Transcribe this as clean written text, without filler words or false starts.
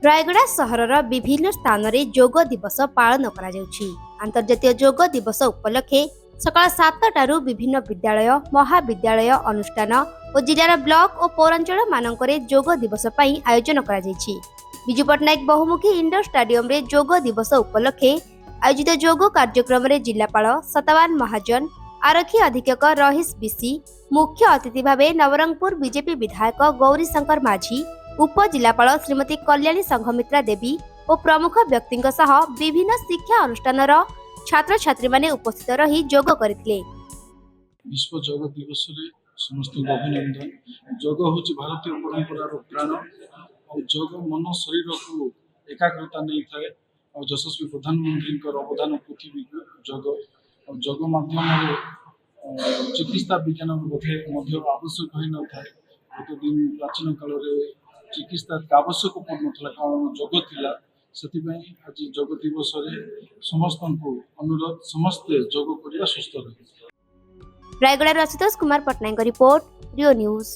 रायगड़ा सहरर विभिन्न स्थान रे जोग दिवस पालन करा जाउछि। अंतर्जातीय जोग दिवस उपलक्षे सकाळ 7टारू विभिन्न विद्यालय महाविद्यालय अनुष्ठान और जिलार ब्लॉक और पौरांचल मानकरे जोग दिवस पई आयोजन करा जाइछि। विजु पट्टनायक बहुमुखी इंडोर स्टेडियम रे जोग दिवस उपलक्षे आयोजित जोग कार्यक्रम रे जिलापाल सतवान महाजन आरक्षी अधीक्षक रहीश बिसी मुख्य अतिथि भावे नवरंगपुर बीजेपी विधायक गौरी शंकर माझी उपजिलापाल श्रीमती कल्याणी संघमित्रा देवी और प्रमुख व्यक्ति विभिन्न शिक्षा अनुष्ठान छात्र छात्री माने उपस्थित रही जोग करथिले। विश्व योग दिवस रे समस्त अभिनंदन। योग होची भारतीय परंपरा रो प्राण और योग मन शरीर को एकाग्रता नहीं थाए और यशस्वी प्रधानमंत्री अवदान पृथ्वी योग और योग माध्यम चिकित्सा विज्ञान आवश्यक ही न था। एक दिन प्राचीन काल रे चिकित्सा आवश्यक पड़ता कारण योग थिला। आज योग दिवस समस्त अनुरोध समस्ते योग करवा सुस्थ रहे। रायगड़ा आशुतोष कुमार पट्टनायक रिपोर्ट रियो न्यूज।